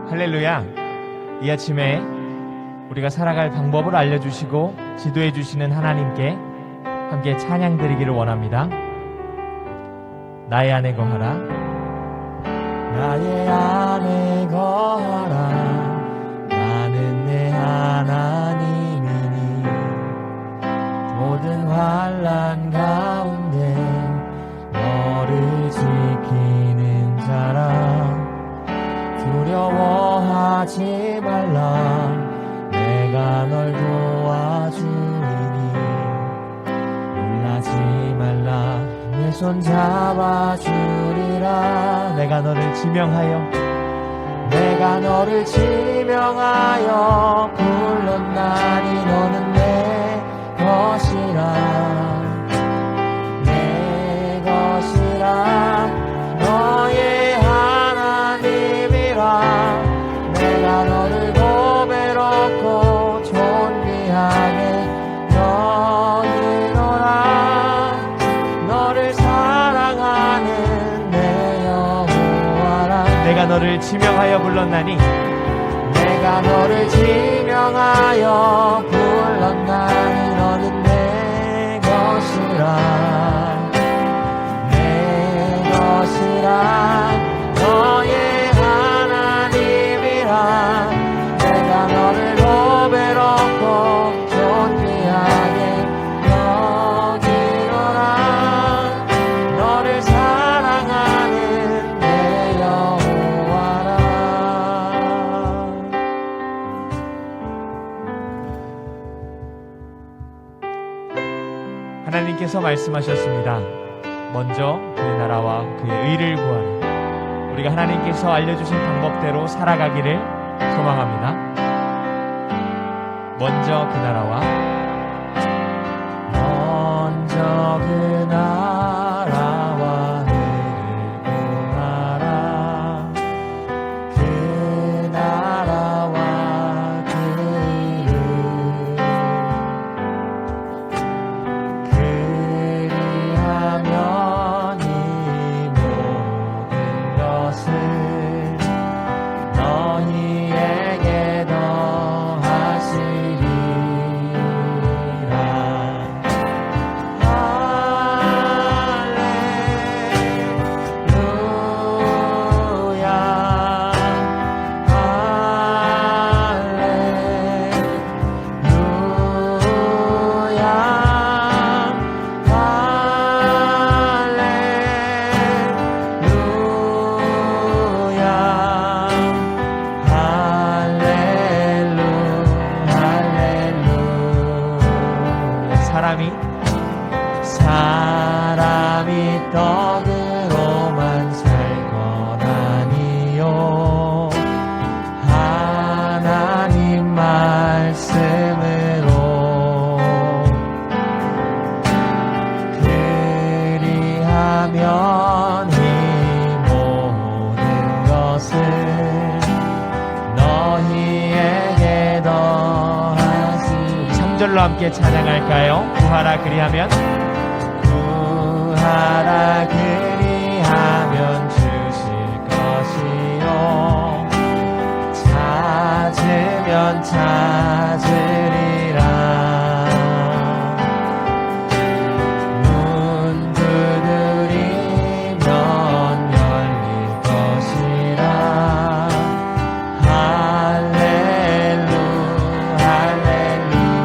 할렐루야. 이 아침에 우리가 살아갈 방법을 알려주시고 지도해 주시는 하나님께 함께 찬양 드리기를 원합니다. 나의 안에 거하라. 나의 안에 거하라. 나는 내 하나님이니 모든 환난 가운데 너를 지키는 자라. 두려워하지 말라. 내가 널 도와주리니 놀라지 말라. 내 손 잡아주리라. 내가 너를 지명하여 내가 너를 지명하여 불렀나니 너는 내 것이라. 내 것이라. 너의 하나님이라. 내가 너를 고배롭고 존귀하게 여기노라. 너를 사랑하는 내 여호와라. 내가 너를 지명하여 불렀나니 내가 너를 지명하여 불렀나니 너는 내 것이라. 내 것이라. 너의 하나님이라. 내가 너를 고배롭고 존귀하게 여기노라. 너를 사랑하는 내 여호와라. 하나님께서 말씀하셨습니다. 먼저 그의 나라와 그의 의를 구하라. 우리가 하나님께서 알려주신 방법대로 살아가기를 소망합니다. 먼저 그 나라와 먼저 그 나라와 의를 구하라. 그 나라와 그 의를 그리하면 이 모든 것을 너희에게 더하시리라. 사람이 떡으로만 살 것 아니요 하나님 말씀으로. 그리하면 이 모든 것을 너희에게 더하시리라. 3절로 함께 찬양할까요? 구하라 그리하면 구하라 그리하면 주실 것이요 찾으면 찾으리라. 문 두드리면 열릴 것이라. 할렐루 할렐루야.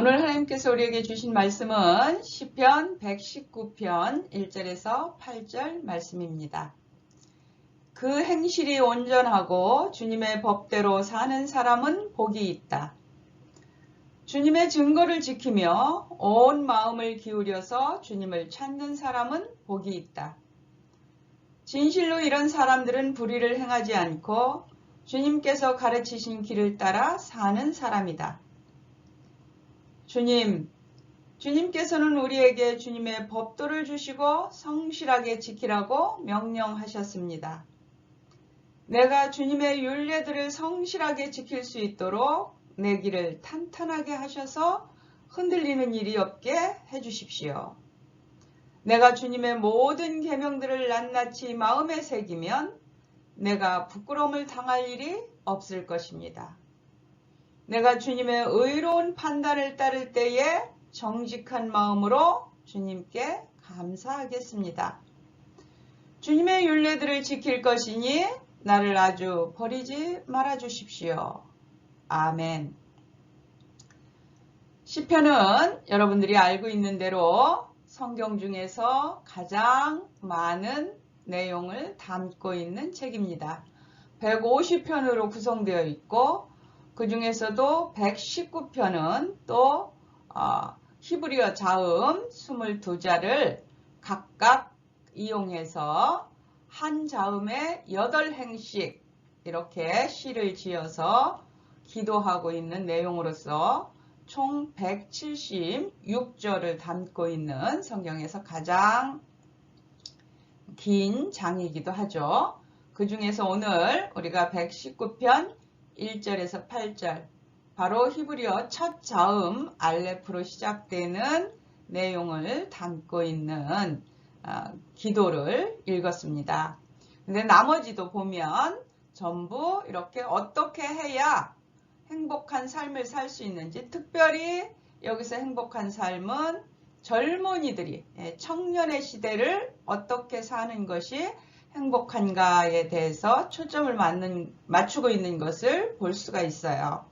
오늘 하나님께서 우리에게 주신 말씀은 시편 119편 1절에서 8절 말씀입니다. 그 행실이 온전하고 주님의 법대로 사는 사람은 복이 있다. 주님의 증거를 지키며 온 마음을 기울여서 주님을 찾는 사람은 복이 있다. 진실로 이런 사람들은 불의를 행하지 않고 주님께서 가르치신 길을 따라 사는 사람이다. 주님께서는 우리에게 주님의 법도를 주시고 성실하게 지키라고 명령하셨습니다. 내가 주님의 율례들을 성실하게 지킬 수 있도록 내 길을 탄탄하게 하셔서 흔들리는 일이 없게 해주십시오. 내가 주님의 모든 계명들을 낱낱이 마음에 새기면 내가 부끄러움을 당할 일이 없을 것입니다. 내가 주님의 의로운 판단을 따를 때에 정직한 마음으로 주님께 감사하겠습니다. 주님의 율례들을 지킬 것이니 나를 아주 버리지 말아 주십시오. 아멘. 시편은 여러분들이 알고 있는 대로 성경 중에서 가장 많은 내용을 담고 있는 책입니다. 150편으로 구성되어 있고 그 중에서도 119편은 또 히브리어 자음 22자를 각각 이용해서 한 자음에 8행씩 이렇게 시를 지어서 기도하고 있는 내용으로서 총 176절을 담고 있는 성경에서 가장 긴 장이기도 하죠. 그 중에서 오늘 우리가 119편 1절에서 8절 바로 히브리어 첫 자음 알레프로 시작되는 내용을 담고 있는 기도를 읽었습니다. 근데 나머지도 보면 전부 이렇게 어떻게 해야 행복한 삶을 살 수 있는지, 특별히 여기서 행복한 삶은 젊은이들이 청년의 시대를 어떻게 사는 것이 행복한가에 대해서 초점을 맞추고 있는 것을 볼 수가 있어요.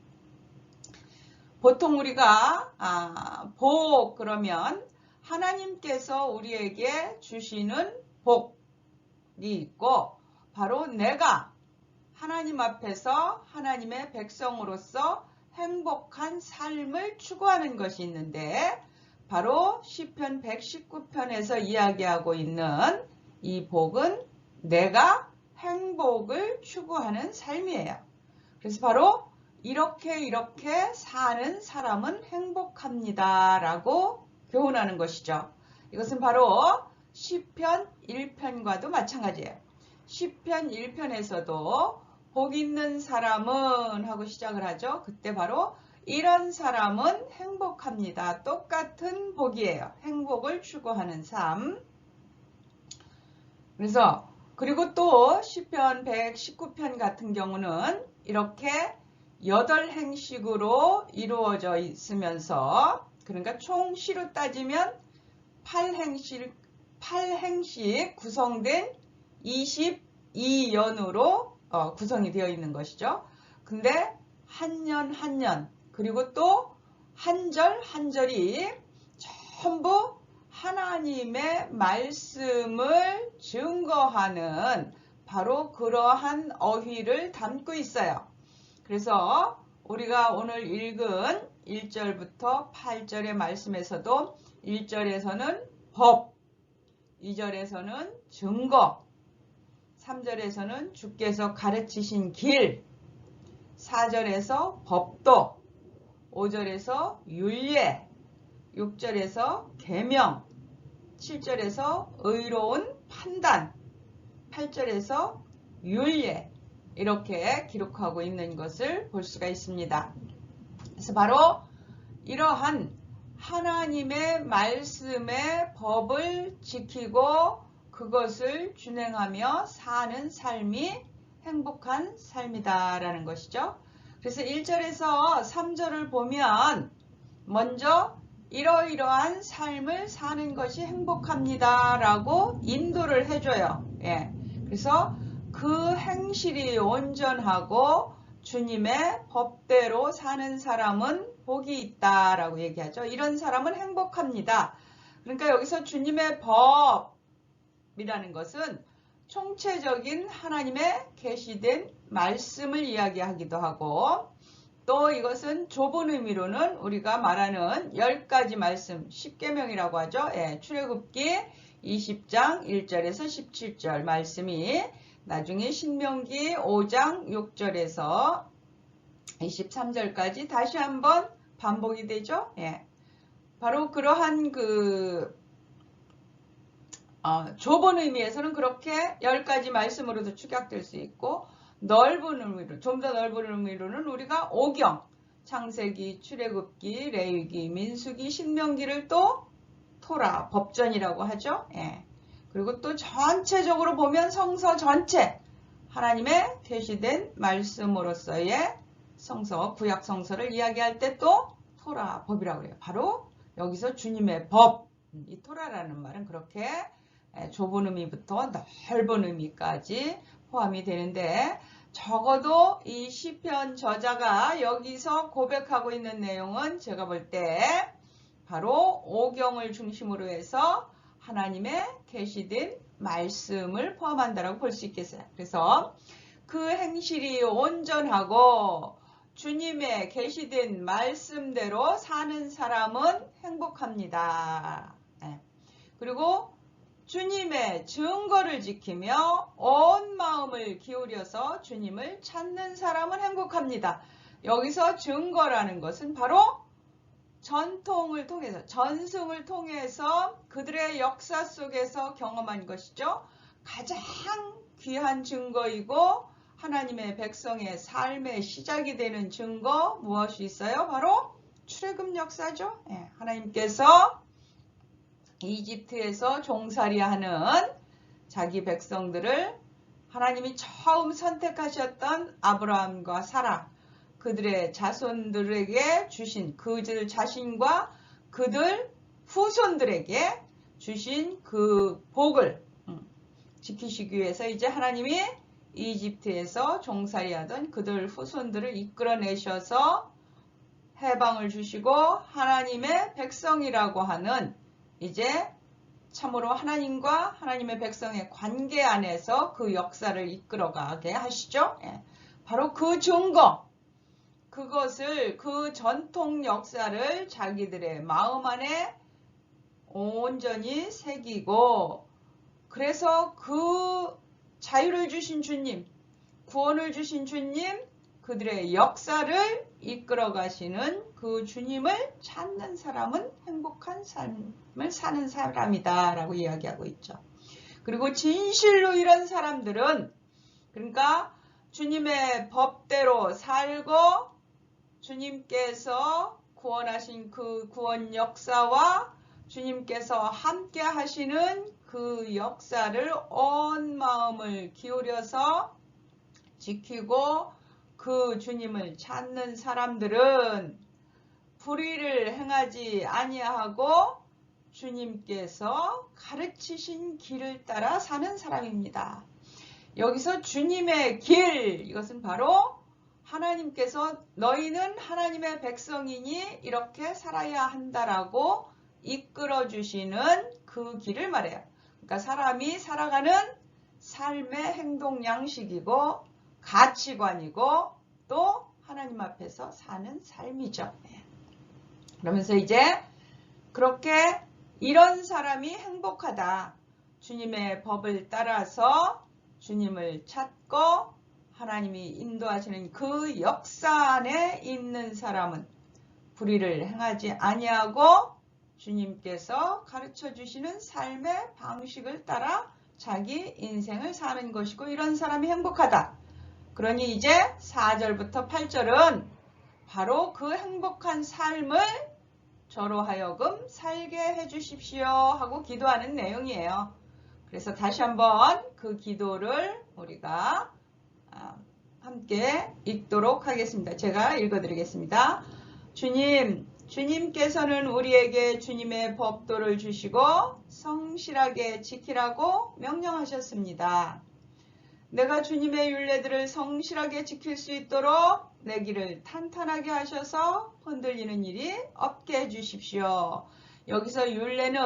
보통 우리가 복 그러면 하나님께서 우리에게 주시는 복이 있고 바로 내가 하나님 앞에서 하나님의 백성으로서 행복한 삶을 추구하는 것이 있는데 바로 시편 119편에서 이야기하고 있는 이 복은 내가 행복을 추구하는 삶이에요. 그래서 바로 이렇게 사는 사람은 행복합니다 라고 교훈하는 것이죠. 이것은 바로 시편 1편과도 마찬가지예요. 시편 1편에서도 복 있는 사람은 하고 시작을 하죠. 그때 바로 이런 사람은 행복합니다. 똑같은 복이에요. 행복을 추구하는 삶. 그래서 그리고 또 시편 119편 같은 경우는 이렇게 8행식으로 이루어져 있으면서 그러니까 총 시로 따지면 8행식 구성된 22연으로 구성이 되어 있는 것이죠. 근데 한 년 그리고 또 한 절 한 절이 전부 하나님의 말씀을 증거하는 바로 그러한 어휘를 담고 있어요. 그래서 우리가 오늘 읽은 1절부터 8절의 말씀에서도 1절에서는 법, 2절에서는 증거, 3절에서는 주께서 가르치신 길, 4절에서 법도, 5절에서 율례, 6절에서 계명, 7절에서 의로운 판단, 8절에서 율례 이렇게 기록하고 있는 것을 볼 수가 있습니다. 그래서 바로 이러한 하나님의 말씀의 법을 지키고 그것을 준행하며 사는 삶이 행복한 삶이다라는 것이죠. 그래서 1절에서 3절을 보면 먼저 이러이러한 삶을 사는 것이 행복합니다 라고 인도를 해줘요. 그래서 그 행실이 온전하고 주님의 법대로 사는 사람은 복이 있다라고 얘기하죠. 이런 사람은 행복합니다. 그러니까 여기서 주님의 법이라는 것은 총체적인 하나님의 계시된 말씀을 이야기하기도 하고, 또 이것은 좁은 의미로는 우리가 말하는 10가지 말씀, 10계명이라고 하죠. 예, 출애굽기 20장 1절에서 17절 말씀이 나중에 신명기 5장 6절에서 23절까지 다시 한번 반복이 되죠. 예. 바로 그러한 좁은 의미에서는 그렇게 10가지 말씀으로도 축약될 수 있고, 넓은 의미로, 좀 더 넓은 의미로는 우리가 오경, 창세기, 출애굽기, 레위기, 민수기, 신명기를 또 토라, 법전이라고 하죠. 예. 그리고 또 전체적으로 보면 성서 전체, 하나님의 계시된 말씀으로서의 성서, 구약 성서를 이야기할 때 또 토라, 법이라고 해요. 바로 여기서 주님의 법, 이 토라라는 말은 그렇게 좁은 의미부터 넓은 의미까지 포함이 되는데, 적어도 이 시편 저자가 여기서 고백하고 있는 내용은 제가 볼 때 바로 오경을 중심으로 해서 하나님의 계시된 말씀을 포함한다라고 볼 수 있겠어요. 그래서 그 행실이 온전하고 주님의 계시된 말씀대로 사는 사람은 행복합니다. 그리고 주님의 증거를 지키며 온 마음을 기울여서 주님을 찾는 사람은 행복합니다. 여기서 증거라는 것은 바로 전통을 통해서, 전승을 통해서 그들의 역사 속에서 경험한 것이죠. 가장 귀한 증거이고 하나님의 백성의 삶의 시작이 되는 증거 무엇이 있어요? 바로 출애굽 역사죠. 하나님께서 이집트에서 종살이하는 자기 백성들을 하나님이 처음 선택하셨던 아브라함과 사라, 그들의 자손들에게 주신, 그들 자신과 그들 후손들에게 주신 그 복을 지키시기 위해서 이제 하나님이 이집트에서 종살이하던 그들 후손들을 이끌어내셔서 해방을 주시고 하나님의 백성이라고 하는, 이제 참으로 하나님과 하나님의 백성의 관계 안에서 그 역사를 이끌어가게 하시죠. 바로 그 증거, 그것을, 그 전통 역사를 자기들의 마음 안에 온전히 새기고, 그래서 그 자유를 주신 주님, 구원을 주신 주님, 그들의 역사를 이끌어 가시는 그 주님을 찾는 사람은 행복한 삶을 사는 사람이다 라고 이야기하고 있죠. 그리고 진실로 이런 사람들은, 그러니까 주님의 법대로 살고 주님께서 구원하신 그 구원 역사와 주님께서 함께 하시는 그 역사를 온 마음을 기울여서 지키고 그 주님을 찾는 사람들은 불의를 행하지 아니하고 주님께서 가르치신 길을 따라 사는 사람입니다. 여기서 주님의 길, 이것은 바로 하나님께서 너희는 하나님의 백성이니 이렇게 살아야 한다라고 이끌어 주시는 그 길을 말해요. 그러니까 사람이 살아가는 삶의 행동 양식이고 가치관이고 또 하나님 앞에서 사는 삶이죠. 그러면서 이제 그렇게 이런 사람이 행복하다. 주님의 법을 따라서 주님을 찾고 하나님이 인도하시는 그 역사 안에 있는 사람은 불의를 행하지 아니하고 주님께서 가르쳐 주시는 삶의 방식을 따라 자기 인생을 사는 것이고, 이런 사람이 행복하다. 그러니 이제 4절부터 8절은 바로 그 행복한 삶을 저로 하여금 살게 해주십시오 하고 기도하는 내용이에요. 그래서 다시 한번 그 기도를 우리가 함께 읽도록 하겠습니다. 제가 읽어드리겠습니다. 주님께서는 우리에게 주님의 법도를 주시고 성실하게 지키라고 명령하셨습니다. 내가 주님의 율례들을 성실하게 지킬 수 있도록 내 길을 탄탄하게 하셔서 흔들리는 일이 없게 해주십시오. 여기서 율례는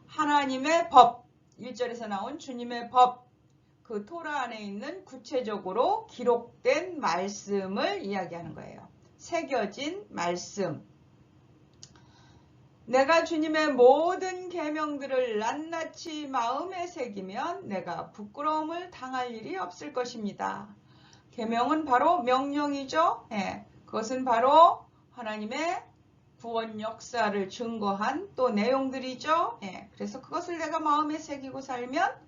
하나님의 법, 1절에서 나온 주님의 법, 그 토라 안에 있는 구체적으로 기록된 말씀을 이야기하는 거예요. 새겨진 말씀. 내가 주님의 모든 계명들을 낱낱이 마음에 새기면 내가 부끄러움을 당할 일이 없을 것입니다. 계명은 바로 명령이죠. 그것은 바로 하나님의 구원 역사를 증거한 또 내용들이죠. 그래서 그것을 내가 마음에 새기고 살면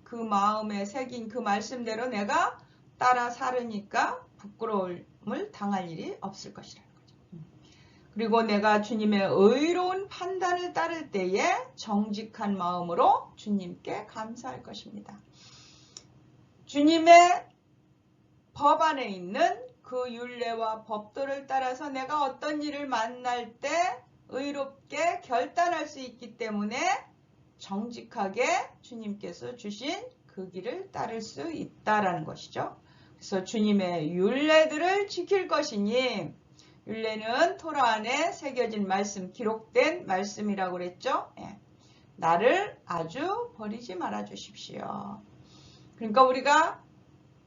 그 마음에 새긴 그 말씀대로 내가 따라 살으니까 부끄러움을 당할 일이 없을 것이라는 거죠. 그리고 내가 주님의 의로운 판단을 따를 때에 정직한 마음으로 주님께 감사할 것입니다. 주님의 법 안에 있는 그 율례와 법도를 따라서 내가 어떤 일을 만날 때 의롭게 결단할 수 있기 때문에 정직하게 주님께서 주신 그 길을 따를 수 있다라는 것이죠. 그래서 주님의 율례들을 지킬 것이니, 율례는 토라 안에 새겨진 말씀, 기록된 말씀이라고 그랬죠. 나를 아주 버리지 말아 주십시오. 그러니까 우리가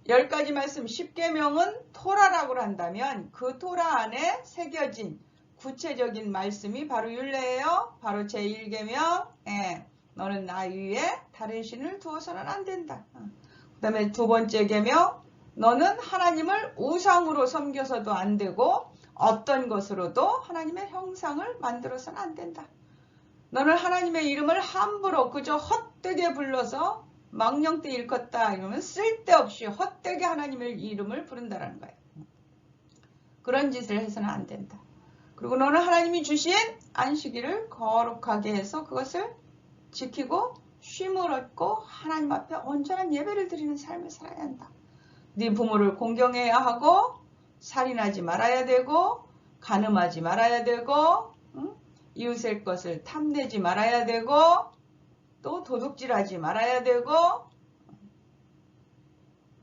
10가지 말씀 10계명은 토라라고 한다면 그 토라 안에 새겨진 구체적인 말씀이 바로 율례예요. 바로 제1계명, 너는 나 위에 다른 신을 두어서는 안 된다. 그 다음에 두 번째 계명, 너는 하나님을 우상으로 섬겨서도 안 되고 어떤 것으로도 하나님의 형상을 만들어서는 안 된다. 너는 하나님의 이름을 함부로 그저 헛되게 불러서 망령때 일컫다 이러면 쓸데없이 헛되게 하나님의 이름을 부른다라는 거예요. 그런 짓을 해서는 안 된다. 그리고 너는 하나님이 주신 안식일을 거룩하게 해서 그것을 지키고 쉼을 얻고 하나님 앞에 온전한 예배를 드리는 삶을 살아야 한다. 네 부모를 공경해야 하고 살인하지 말아야 되고 간음하지 말아야 되고 이웃의 것을 탐내지 말아야 되고 또 도둑질하지 말아야 되고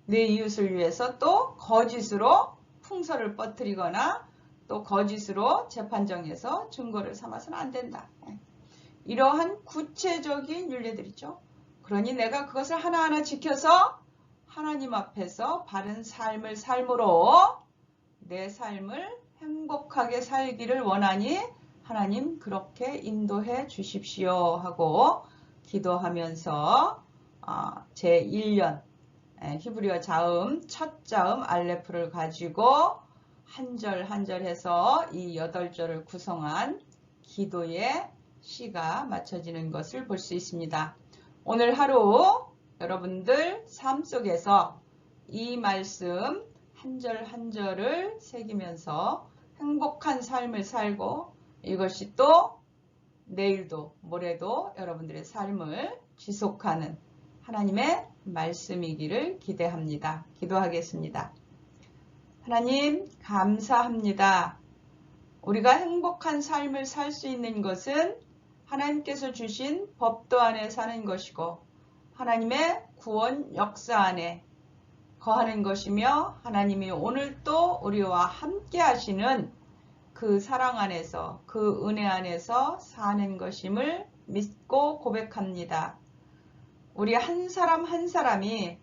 내 이웃을 위해서 또 거짓으로 풍설을 퍼뜨리거나 또 거짓으로 재판정에서 증거를 삼아서는 안 된다. 이러한 구체적인 율례들이죠. 그러니 내가 그것을 하나하나 지켜서 하나님 앞에서 바른 삶을 삶으로 내 삶을 행복하게 살기를 원하니 하나님 그렇게 인도해 주십시오 하고 기도하면서 제1년 히브리어 자음 첫 자음 알레프를 가지고 한 절 한 절 해서 이 8절을 구성한 기도의 시가 맞춰지는 것을 볼 수 있습니다. 오늘 하루 여러분들 삶 속에서 이 말씀 한 절 한 절을 새기면서 행복한 삶을 살고 이것이 또 내일도 모레도 여러분들의 삶을 지속하는 하나님의 말씀이기를 기대합니다. 기도하겠습니다. 하나님 감사합니다. 우리가 행복한 삶을 살 수 있는 것은 하나님께서 주신 법도 안에 사는 것이고 하나님의 구원 역사 안에 거하는 것이며 하나님이 오늘도 우리와 함께 하시는 그 사랑 안에서 그 은혜 안에서 사는 것임을 믿고 고백합니다. 우리 한 사람 한 사람이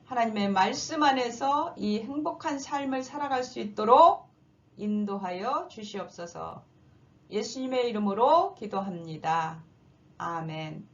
하나님의 말씀 안에서 이 행복한 삶을 살아갈 수 있도록 인도하여 주시옵소서. 예수님의 이름으로 기도합니다. 아멘.